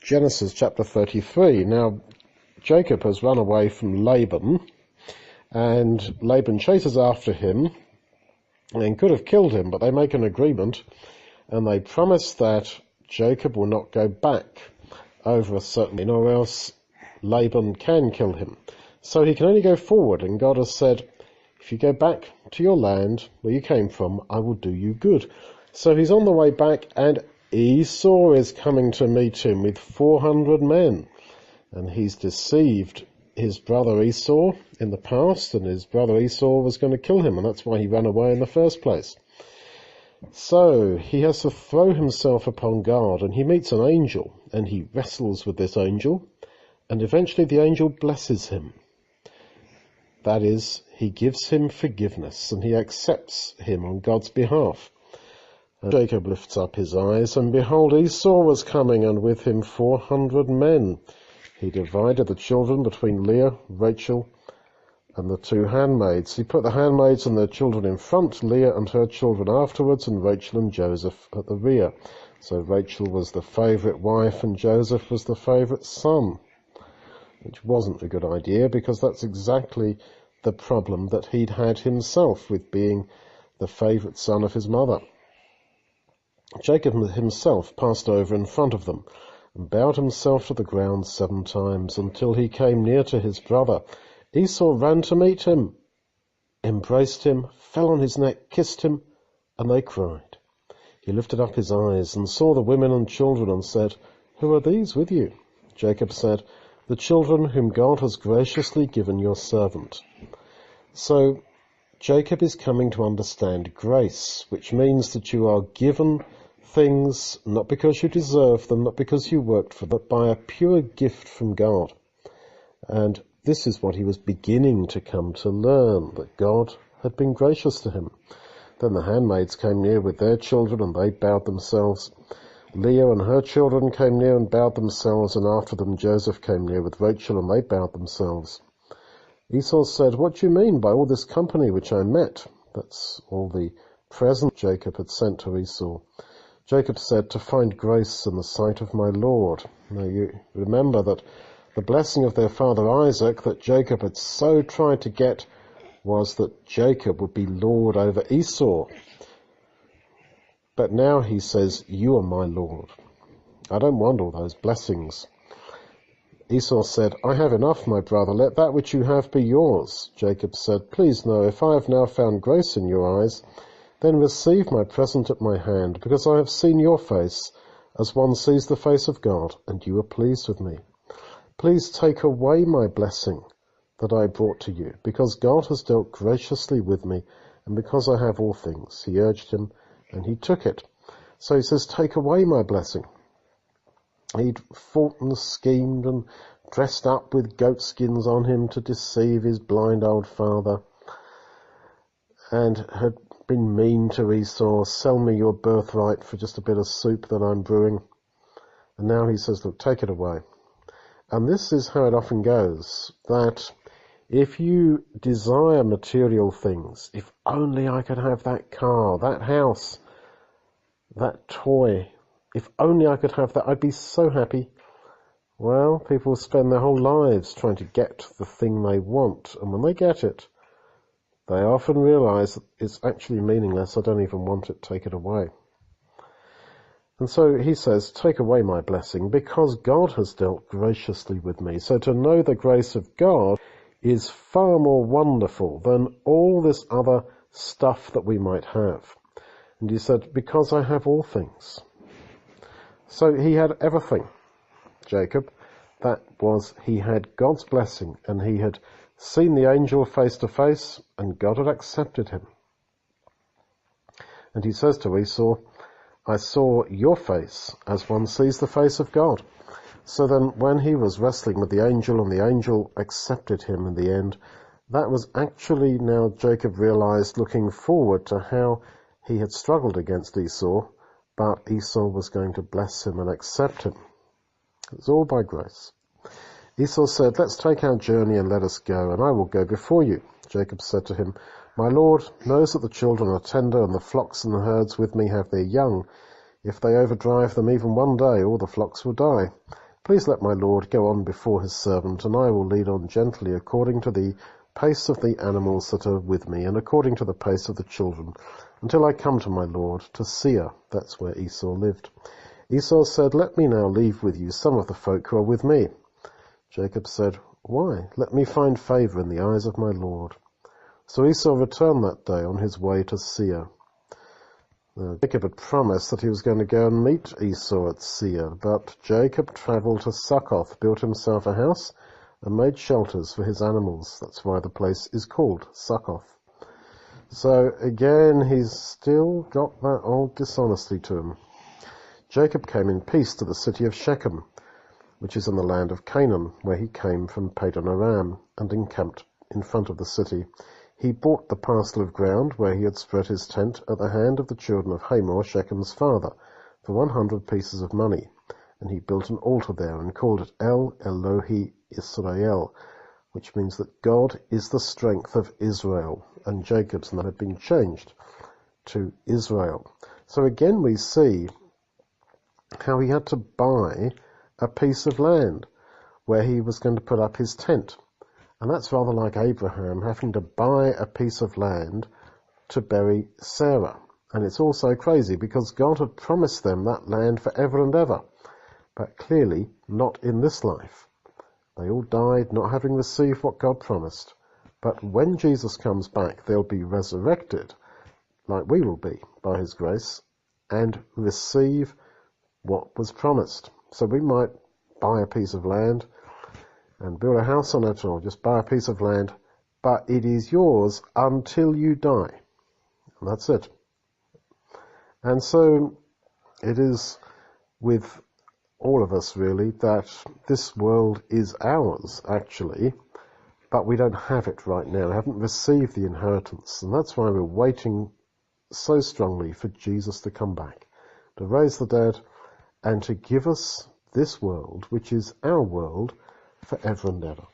Genesis chapter 33. Now, Jacob has run away from Laban, and Laban chases after him and could have killed him, but they make an agreement, and they promise that Jacob will not go back over a certain line, or else Laban can kill him. So he can only go forward, and God has said, if you go back to your land where you came from, I will do you good. So he's on the way back, and Esau is coming to meet him with 400 men. And he's deceived his brother Esau in the past, and his brother Esau was going to kill him, and that's why he ran away in the first place. So he has to throw himself upon God, and he meets an angel, and he wrestles with this angel, and eventually the angel blesses him. That is, he gives him forgiveness, and he accepts him on God's behalf. And Jacob lifts up his eyes, and behold, Esau was coming, and with him 400 men. He divided the children between Leah, Rachel, and the two handmaids. He put the handmaids and their children in front, Leah and her children afterwards, and Rachel and Joseph at the rear. So Rachel was the favourite wife, and Joseph was the favourite son, which wasn't a good idea, because that's exactly the problem that he'd had himself with being the favourite son of his mother. Jacob himself passed over in front of them, and bowed himself to the ground 7 times, until he came near to his brother. Esau ran to meet him, embraced him, fell on his neck, kissed him, and they cried. He lifted up his eyes and saw the women and children, and said, Who are these with you? Jacob said, The children whom God has graciously given your servant. So Jacob is coming to understand grace, which means that you are given things not because you deserve them, not because you worked for them, but by a pure gift from God. And this is what he was beginning to come to learn, that God had been gracious to him. Then the handmaids came near with their children, and they bowed themselves. Leah and her children came near and bowed themselves, and after them Joseph came near with Rachel, and they bowed themselves. Esau said, What do you mean by all this company which I met? That's all the presents Jacob had sent to Esau. Jacob said, To find grace in the sight of my Lord. Now you remember that the blessing of their father Isaac that Jacob had so tried to get was that Jacob would be Lord over Esau. But now he says, You are my Lord. I don't want all those blessings. Esau said, I have enough, my brother. Let that which you have be yours. Jacob said, Please know, if I have now found grace in your eyes, then receive my present at my hand, because I have seen your face, as one sees the face of God, and you are pleased with me. Please take away my blessing that I brought to you, because God has dealt graciously with me, and because I have all things. He urged him, and he took it. So he says, Take away my blessing. He'd fought and schemed and dressed up with goatskins on him to deceive his blind old father, and had been mean to Esau, sell me your birthright for just a bit of soup that I'm brewing. And now he says, look, take it away. And this is how it often goes, that if you desire material things, if only I could have that car, that house, that toy, if only I could have that, I'd be so happy. Well, people spend their whole lives trying to get the thing they want, and when they get it, they often realize that it's actually meaningless. I don't even want it, take it away. And so he says, take away my blessing, because God has dealt graciously with me. So to know the grace of God is far more wonderful than all this other stuff that we might have. And he said, because I have all things. So he had everything, Jacob. That was, he had God's blessing, and he had seen the angel face to face, and God had accepted him. And he says to Esau, I saw your face as one sees the face of God. So then when he was wrestling with the angel, and the angel accepted him in the end, that was actually, now Jacob realized, looking forward to how he had struggled against Esau, but Esau was going to bless him and accept him. It's all by grace. Esau said, let's take our journey and let us go, and I will go before you. Jacob said to him, my Lord knows that the children are tender, and the flocks and the herds with me have their young. If they overdrive them even one day, all the flocks will die. Please let my lord go on before his servant, and I will lead on gently according to the pace of the animals that are with me, and according to the pace of the children, until I come to my lord, to Seir." That's where Esau lived. Esau said, "Let me now leave with you some of the folk who are with me." Jacob said, "Why? Let me find favor in the eyes of my lord." So Esau returned that day on his way to Seir. Jacob had promised that he was going to go and meet Esau at Seir, but Jacob travelled to Succoth, built himself a house, and made shelters for his animals. That's why the place is called Succoth. So again, he's still got that old dishonesty to him. Jacob came in peace to the city of Shechem, which is in the land of Canaan, where he came from Padan Aram, and encamped in front of the city. He bought the parcel of ground where he had spread his tent at the hand of the children of Hamor, Shechem's father, for 100 pieces of money, and he built an altar there and called it El Elohi Israel, which means that God is the strength of Israel, and Jacob's name had been changed to Israel. So again we see how he had to buy a piece of land where he was going to put up his tent. And that's rather like Abraham having to buy a piece of land to bury Sarah. And it's also crazy because God had promised them that land forever and ever, but clearly not in this life. They all died not having received what God promised. But when Jesus comes back, they'll be resurrected, like we will be, by his grace, and receive what was promised. So we might buy a piece of land and build a house on it, or just buy a piece of land, but it is yours until you die. And that's it. And so it is with all of us, really, that this world is ours, actually, but we don't have it right now. We haven't received the inheritance, and that's why we're waiting so strongly for Jesus to come back, to raise the dead, and to give us this world, which is our world, forever and ever.